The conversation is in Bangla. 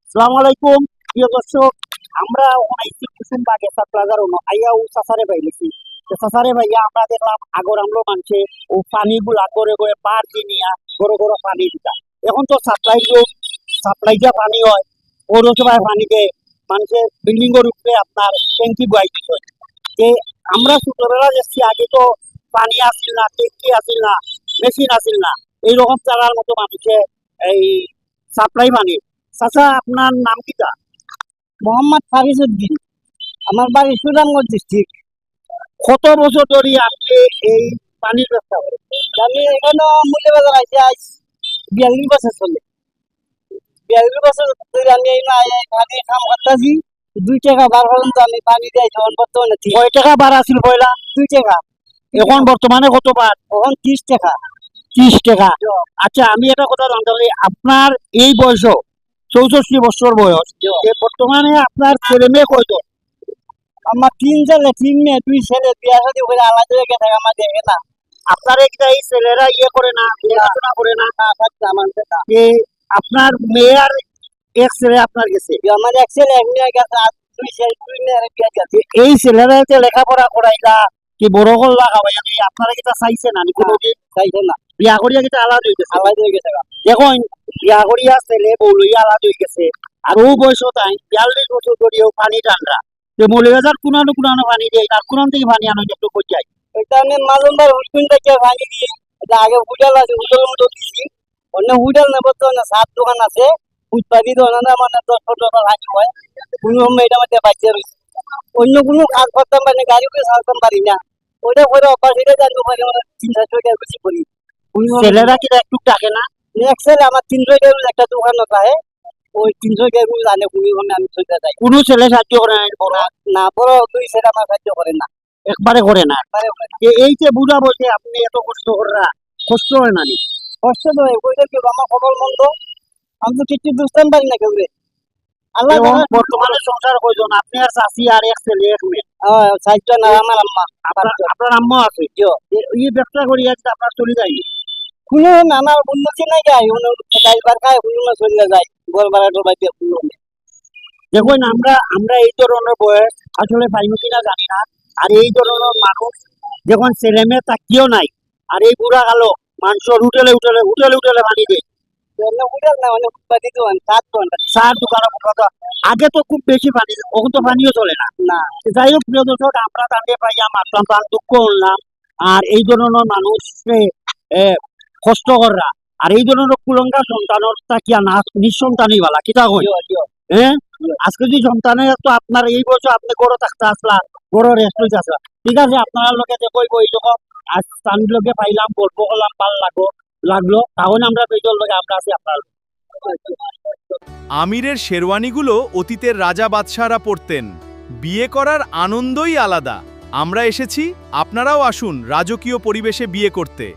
আসসালামু আলাইকুম প্রিয় দর্শক। আমরা আইছি কুসুমবাগে প্লাজার আইয়া ও সাসারে পাইলেছি। সাসারে ভাইয়া আমরা দেখলাম আগর আমলো মানছে ও পানিগুলা করে করে পার দিয়ে গড় গড় পানি দিতা। এখন তো সাপ্লাই যা পানি হয় পৌরসভায় পানিকে মানুষের বিল্ডিং এর উপরে আপনার ট্যাঙ্কি বয়াই দিতে হয়। যে আমরা ছোটবেলা যাচ্ছি আগে তো পানি আসিল না, ট্যাঙ্কি আসিল না, মেশিন আসিল না, এইরকম চালার মতো মানুষে এই সাপ্লাই পানি। চাচা আপনার নাম কিটা? মোহাম্মদ ফারিজ উদ্দিন। আমার বাড়ি সুনামগঞ্জ ডিস্ট্রিক্ট। কত বছর ধরে আপনি এই পানির ব্যবসা করেন? আমি এখানে মূল্যবাজার আইসি আজ 42 বছর চলে। 42 বছর ধরে আমি এই পানি কাম করতেছি। 2 টাকা বার পর্যন্ত আমি পানি দিই। এখন বর্তমানে কয় টাকা বার আছিল পয়লা? 2 টাকা। এখন বর্তমানে কত বার? এখন 30 টাকা। 30 টাকা। আচ্ছা, আমি একটা কথা জানতে চাই, আপনার এই বয়স 64 বছর বয়স, বর্তমানে আপনার ছেলে মেয়ে কয়জন? আমার 3 ছেলে 3 মেয়ে 2 ছেলে বিয়া শাদী করে আলাদা হয়ে গেছে। আমার দেখে না আপনার এই ছেলেরা ইয়ে করে না, পড়াশোনা করে না? আমার আপনার মেয়ে আর এক ছেলে আপনার গেছে? আমার এক ছেলে এক মেয়ে গেছে, আর 2 ছেলে 2 মেয়ের বিয়া গেছে। এই ছেলেরা যে লেখাপড়া করাইলা কি বড় করলা খাওয়াই, আপনারা কিটা চাইছে না কোনো দিন? চাইছে না, বিয়া করিয়া কিটা আলাদা হয়ে গেছে? আলাদা হয়ে গেছে। দেখুন, বিয়া করিয়া ছেলে বউ লইয়া আলাদা হয়ে গেছে, আর ও বয়স তাই 42 বছর ধরেও পানি টানরা। যে মৌলবাজার কুনানো কুনানো পানি দেয়, আর কুনান থেকে পানি আনো একটু কোথায়? ওইটা আমি মাজনবার হুটকুন থেকে পানি দিয়ে, এটা আগে হুডাল আছে, হুডাল মতো দিছি। অন্য হুডাল নেবো তো না, 7 দোকান আছে, ফুটপাতি দোকান মানে 10-15 টাকা হাঁচু হয়। কোনো সময় এটা মধ্যে বাচ্চা রয়েছে। অন্য কোনো কাজ করতাম পারি না, গাড়ি করে চালাতাম পারি না। ওইটা করে অভ্যাস এটা জানবো পারি, আমরা 300 টাকা বেশি করি। ছেলেরা কি একটু ডাকে না? এক ছেলে আমার 300 টাকা একটা দোকান আছে, ওই 300 টাকা জানে কোনো সময় আমি চলে যাই। কোনো ছেলে সাহায্য করে না? বড় না, বড় 2 ছেলে আমার সাহায্য করে না, একবারে করে না। একবারে করে না। এই যে বুড়া বসে আপনি এত কষ্ট করা, কষ্ট হয় না? কষ্ট তো হয়, ওইটা কি আমার খবর মন্দ, আমি তো কিছু বুঝতাম পারি না কেউ রে। আল্লাহ বর্তমানে সংসার কয়জন? আপনি আর চাষি আর এক ছেলে এক মেয়ে? সাহায্য না, আমার আম্মা। আপনার আম্মা আছে? এই ব্যবসা করি আছে আপনার চলে যায়নি? কোনো আমার উন্নতি নাই, গাই গাইবার খায় কোনো চলে যায়, গোল বাড়া টোল বাইতে কোনো। দেখুন, আমরা এই ধরনের বয়স আসলে পাইব কিনা জানি না। আর এই ধরনের মানুষ যখন ছেলে মেয়ে তাকিও নাই, আর এই বুড়া কালো মানুষ হোটেলে হোটেলে হোটেলে হোটেলে পানি দেয়। চার দোকানে আগে তো খুব বেশি পানি, ওখান তো পানিও চলে না। না, যাই হোক প্রিয় দর্শক, আমরা তাকে পাইয়া মারলাম, তার দুঃখ হলাম। আর এই ধরনের মানুষ কষ্ট করা, আর এই ধরনের কুলঙ্গা সন্তানের তাকিয়া না নিঃসন্তানই বালা কিতা কই? হ্যাঁ, আজকে যদি সন্তানে তো আপনার এই বছর আপনি গড় থাকতে আসলা, গড় রেস্ট হইতে আসলা, ঠিক আছে, আপনার লোকে যে কইব এইরকম আজ আমি লোকে পাইলাম, গল্প করলাম, ভাল লাগলো, তাহলে আমরা বেজল লোকে আমরা আছি আপনার। আমিরের শেরওয়ানিগুলো অতীতের রাজা বাদশাহরা পরতেন। বিয়ে করার আনন্দই আলাদা। আমরা এসেছি, আপনারাও আসুন রাজকীয় পরিবেশে বিয়ে করতে।